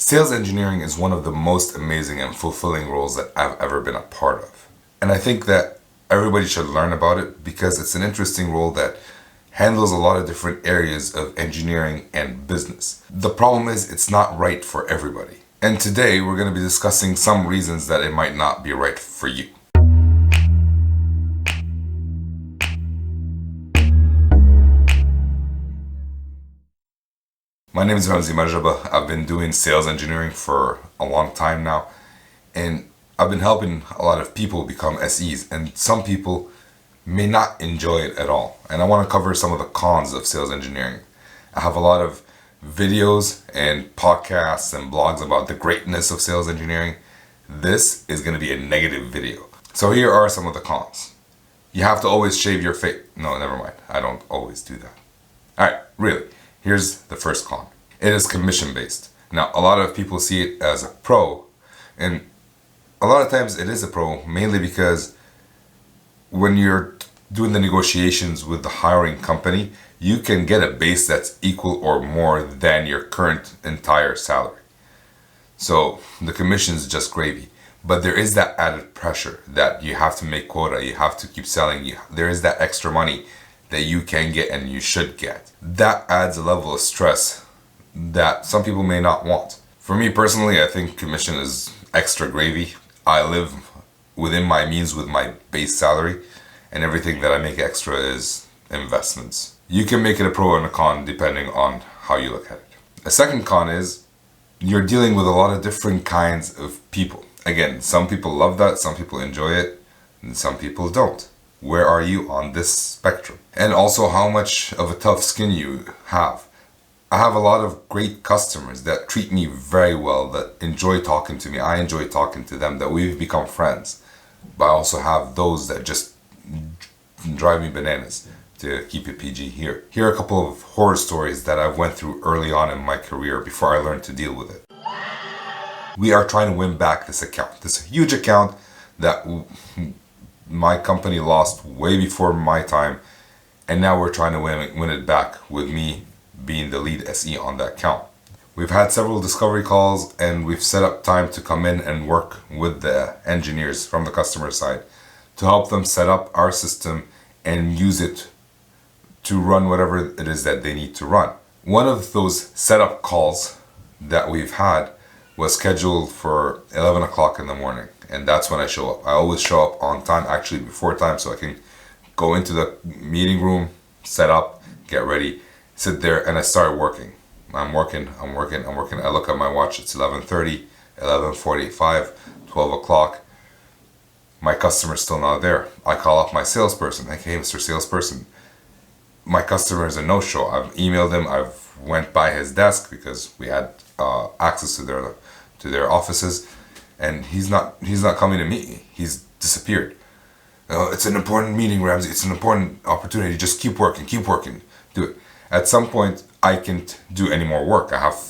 Sales engineering is one of the most amazing and fulfilling roles that I've ever been a part of. And I think that everybody should learn about it because it's an interesting role that handles a lot of different areas of engineering and business. The problem is it's not right for everybody. And today we're going to be discussing some reasons that it might not be right for you. My name is Ramzi Marjaba. I've been doing sales engineering for a long time now, and I've been helping a lot of people become SEs, and some people may not enjoy it at all. And I want to cover some of the cons of sales engineering. I have a lot of videos and podcasts and blogs about the greatness of sales engineering. This is going to be a negative video. So here are some of the cons. You have to always shave your face. No, never mind. I don't always do that. Alright, really. Here's the first con. It is commission based. Now, a lot of people see it as a pro, and a lot of times it is a pro mainly because when you're doing the negotiations with the hiring company, you can get a base that's equal or more than your current entire salary. So the commission is just gravy. But there is that added pressure that you have to make quota, you have to keep selling, there is that extra money that you can get and you should get. That adds a level of stress that some people may not want. For me personally, I think commission is extra gravy. I live within my means with my base salary, and everything that I make extra is investments. You can make it a pro and a con depending on how you look at it. A second con is you're dealing with a lot of different kinds of people. Again, some people love that, some people enjoy it, and some people don't. Where are you on this spectrum? And also how much of a tough skin you have. I have a lot of great customers that treat me very well, that enjoy talking to me. I enjoy talking to them, that we've become friends. But I also have those that just drive me bananas, to keep it PG here. Here are a couple of horror stories that I went through early on in my career before I learned to deal with it. We are trying to win back this account, this huge account that my company lost way before my time, and now we're trying to win it back with me being the lead SE on that account. We've had several discovery calls, and we've set up time to come in and work with the engineers from the customer side to help them set up our system and use it to run whatever it is that they need to run. One of those setup calls that we've had was scheduled for 11 o'clock in the morning, and that's when I show up. I always show up on time, actually before time, so I can go into the meeting room, set up, get ready, sit there, and I start working. I'm working. I look at my watch, it's 11:30, 11:45, 12 o'clock. My customer's still not there. I call up my salesperson, like, hey, Mr. Salesperson, my customer is a no-show. I've emailed him, I've went by his desk because we had access to their offices, and he's not coming to meet me. He's disappeared. It's an important meeting, Ramsey. It's an important opportunity. Just keep working, do it. At some point, I can't do any more work. I have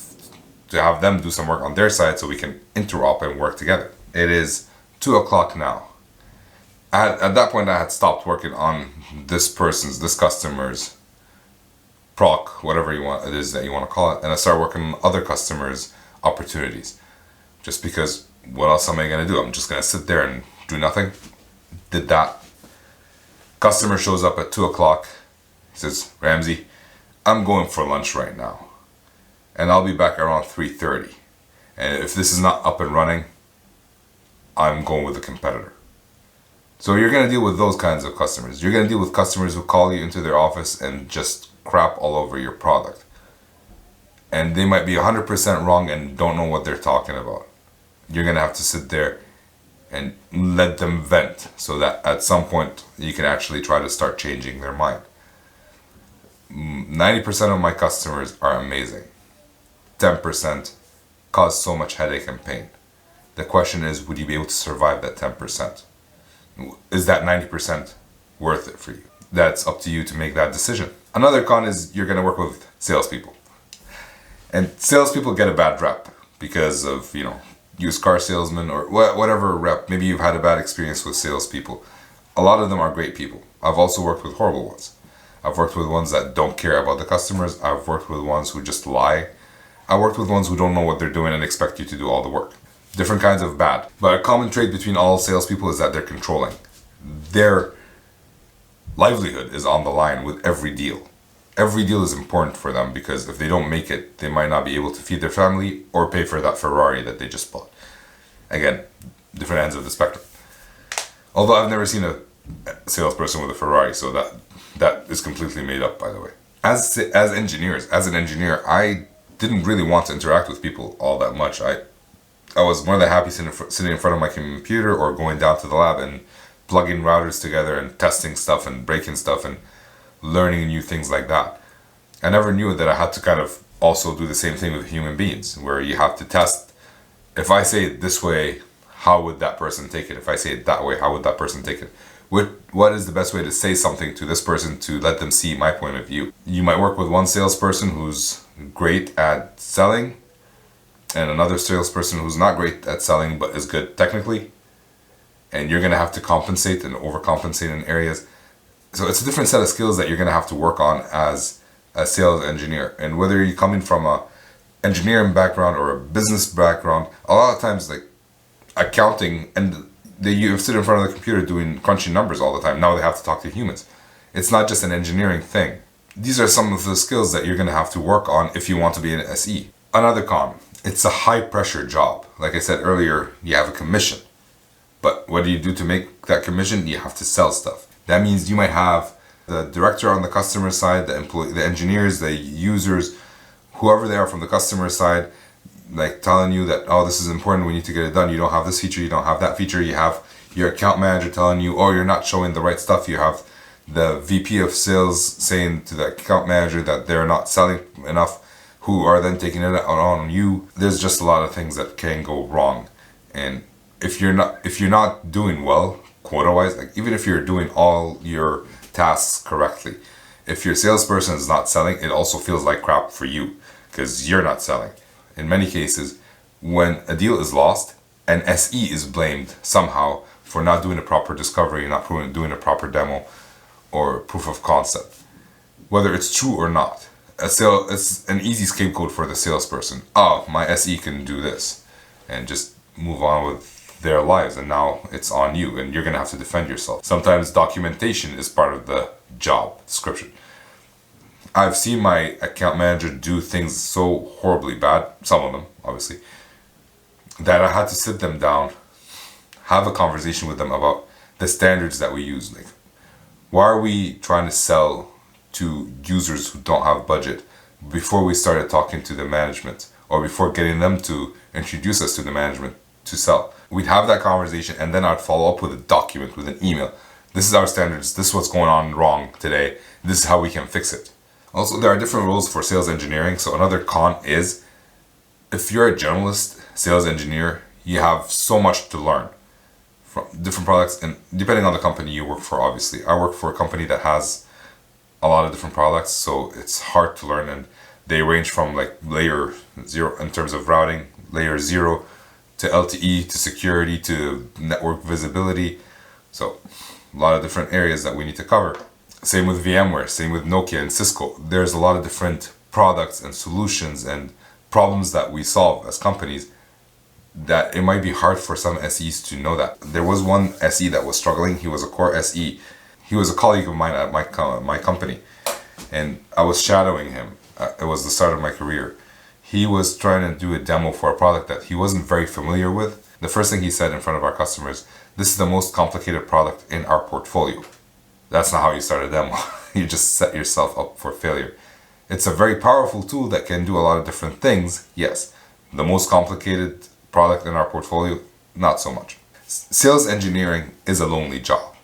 to have them do some work on their side so we can interop and work together. It is 2 o'clock now. At that point, I had stopped working on this customer's proc, whatever it is that you want to call it, and I started working on other customers' opportunities. Just because, what else am I going to do? I'm just going to sit there and do nothing? Did that. Customer shows up at 2 o'clock. He says, Ramsey, I'm going for lunch right now, and I'll be back around 3:30. And if this is not up and running, I'm going with a competitor. So you're going to deal with those kinds of customers. You're going to deal with customers who call you into their office and just crap all over your product. And they might be 100% wrong and don't know what they're talking about. You're going to have to sit there and let them vent so that at some point you can actually try to start changing their mind. 90% of my customers are amazing. 10% cause so much headache and pain. The question is, would you be able to survive that 10%? Is that 90% worth it for you? That's up to you to make that decision. Another con is you're going to work with salespeople. And salespeople get a bad rep because of, used car salesmen or whatever rep. Maybe you've had a bad experience with salespeople. A lot of them are great people. I've also worked with horrible ones. I've worked with ones that don't care about the customers. I've worked with ones who just lie I worked with ones who don't know what they're doing and expect you to do all the work. Different kinds of bad. But a common trait between all salespeople is that they're controlling. Their livelihood is on the line with every deal. Every deal is important for them because if they don't make it, they might not be able to feed their family or pay for that Ferrari that they just bought. Again, different ends of the spectrum. Although I've never seen a salesperson with a Ferrari, so that is completely made up, by the way. As an engineer, I didn't really want to interact with people all that much. I was more than happy sitting in front of my computer or going down to the lab and plugging routers together and testing stuff and breaking stuff and learning new things like that. I never knew that I had to kind of also do the same thing with human beings, where you have to test. If I say it this way, how would that person take it? If I say it that way, how would that person take it? What is the best way to say something to this person to let them see my point of view? You might work with one salesperson who's great at selling and another salesperson who's not great at selling but is good technically. And you're going to have to compensate and overcompensate in areas. So it's a different set of skills that you're going to have to work on as a sales engineer. And whether you're coming from a engineering background or a business background, a lot of times like accounting and you sit in front of the computer doing crunching numbers all the time. Now they have to talk to humans. It's not just an engineering thing. These are some of the skills that you're going to have to work on if you want to be an SE. Another con, it's a high pressure job. Like I said earlier, you have a commission. But what do you do to make that commission? You have to sell stuff. That means you might have the director on the customer side, the engineers, the users, whoever they are from the customer side, like telling you that, oh, this is important, we need to get it done. You don't have this feature, you don't have that feature. You have your account manager telling you, oh, you're not showing the right stuff. You have the VP of sales saying to the account manager that they're not selling enough, who are then taking it on you. There's just a lot of things that can go wrong. And if you're not doing well, quota-wise, like even if you're doing all your tasks correctly, if your salesperson is not selling, it also feels like crap for you because you're not selling. In many cases, when a deal is lost, an SE is blamed somehow for not doing a proper discovery, not doing a proper demo or proof of concept. Whether it's true or not, it's an easy scapegoat for the salesperson. Oh, my SE can do this, and just move on with their lives, and now it's on you and you're gonna have to defend yourself. Sometimes documentation is part of the job description. I've seen my account manager do things so horribly bad, some of them obviously, that I had to sit them down, have a conversation with them about the standards that we use. Like, why are we trying to sell to users who don't have budget before we started talking to the management or before getting them to introduce us to the management to sell? We'd have that conversation and then I'd follow up with a document, with an email. This is our standards, this is what's going on wrong today, this is how we can fix it. Also, there are different roles for sales engineering. So another con is, if you're a generalist sales engineer, you have so much to learn from different products, and depending on the company you work for, obviously. I work for a company that has a lot of different products, so it's hard to learn, and they range from like layer 0 in terms of routing, layer 0 to LTE, to security, to network visibility. So a lot of different areas that we need to cover. Same with VMware, same with Nokia and Cisco. There's a lot of different products and solutions and problems that we solve as companies that it might be hard for some SEs to know that. There was one SE that was struggling. He was a core SE. He was a colleague of mine at my company, and I was shadowing him. It was the start of my career. He was trying to do a demo for a product that he wasn't very familiar with. The first thing he said in front of our customers, this is the most complicated product in our portfolio. That's not how you start a demo. You just set yourself up for failure. It's a very powerful tool that can do a lot of different things, yes. The most complicated product in our portfolio, not so much. Sales engineering is a lonely job.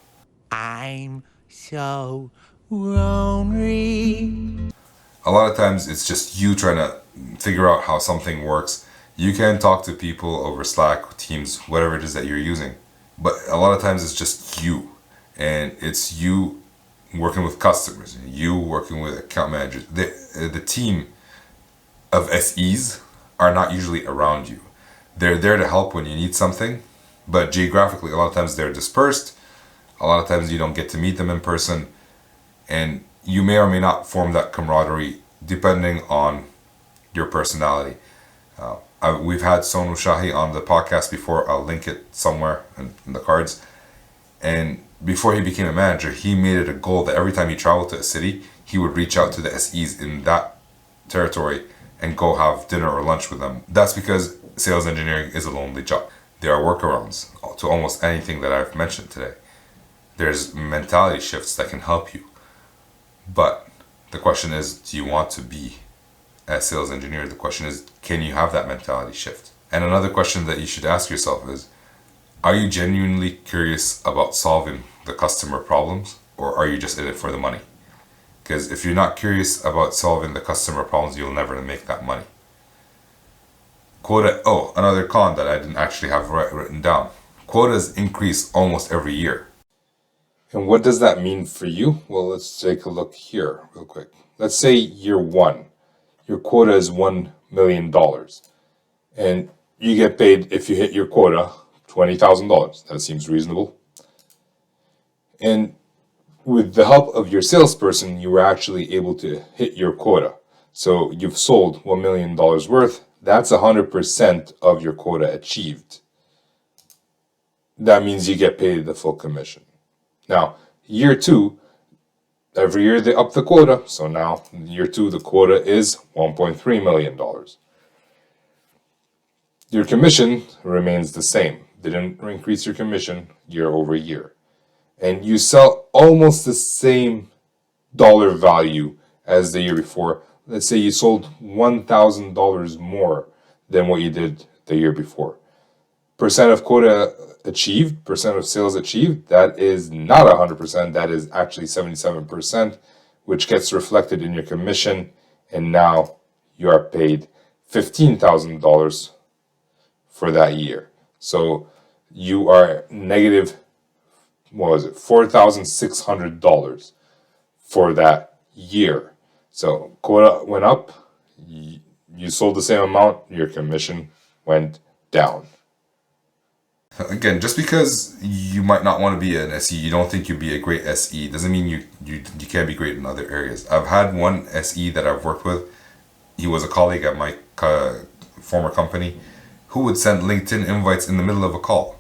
I'm so lonely. A lot of times it's just you trying to figure out how something works. You can talk to people over Slack, Teams, whatever it is that you're using. But a lot of times it's just you. And it's you working with customers, you working with account managers. The team of SEs are not usually around you. They're there to help when you need something, but geographically, a lot of times they're dispersed. A lot of times you don't get to meet them in person, and you may or may not form that camaraderie depending on your personality. We've had Sonu Shahi on the podcast before. I'll link it somewhere in the cards. And before he became a manager, he made it a goal that every time he traveled to a city, he would reach out to the SEs in that territory and go have dinner or lunch with them. That's because sales engineering is a lonely job. There are workarounds to almost anything that I've mentioned today. There's mentality shifts that can help you. But the question is, do you want to be a sales engineer? The question is, can you have that mentality shift? And another question that you should ask yourself is, are you genuinely curious about solving the customer problems, or are you just in it for the money? Because if you're not curious about solving the customer problems, you'll never make that money. Another con that I didn't actually have written down. Quotas increase almost every year. And what does that mean for you? Well, let's take a look here real quick. Let's say year one, your quota is $1 million. And you get paid, if you hit your quota, $20,000. That seems reasonable. And with the help of your salesperson, you were actually able to hit your quota. So you've sold $1 million worth. That's 100% of your quota achieved. That means you get paid the full commission. Now, year two, every year they up the quota. So now, year two, the quota is $1.3 million. Your commission remains the same. They didn't increase your commission year over year. And you sell almost the same dollar value as the year before. Let's say you sold $1,000 more than what you did the year before. Percent of quota achieved, percent of sales achieved, that is not 100%, that is actually 77%, which gets reflected in your commission, and now you are paid $15,000 for that year. So you are negative, $4,600 for that year. So quota went up, you sold the same amount, your commission went down. Again, just because you might not want to be an SE, you don't think you'd be a great SE, doesn't mean you can't be great in other areas. I've had one SE that I've worked with. He was a colleague at my former company who would send LinkedIn invites in the middle of a call.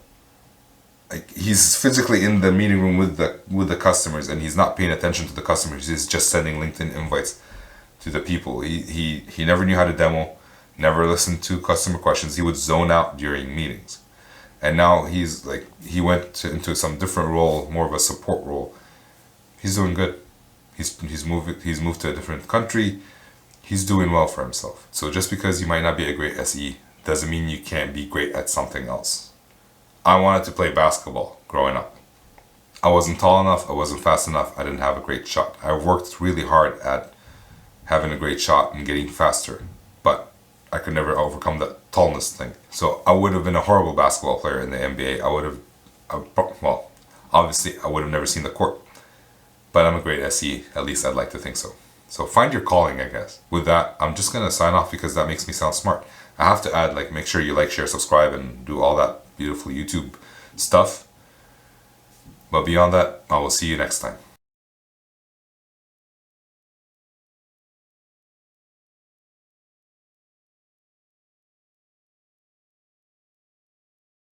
Like, he's physically in the meeting room with the customers, and he's not paying attention to the customers. He's just sending LinkedIn invites to the people. He never knew how to demo, never listened to customer questions. He would zone out during meetings. And now he went into some different role, more of a support role. He's doing good. He's moved to a different country. He's doing well for himself. So just because you might not be a great SE doesn't mean you can't be great at something else. I wanted to play basketball growing up. I wasn't tall enough, I wasn't fast enough, I didn't have a great shot. I worked really hard at having a great shot and getting faster, but I could never overcome that tallness thing. So I would have been a horrible basketball player in the NBA. Obviously I would have never seen the court, but I'm a great SE, at least I'd like to think so. So find your calling, I guess. With that, I'm just gonna sign off because that makes me sound smart. I have to add, make sure you like, share, subscribe, and do all that beautiful YouTube stuff. But beyond that, I will see you next time.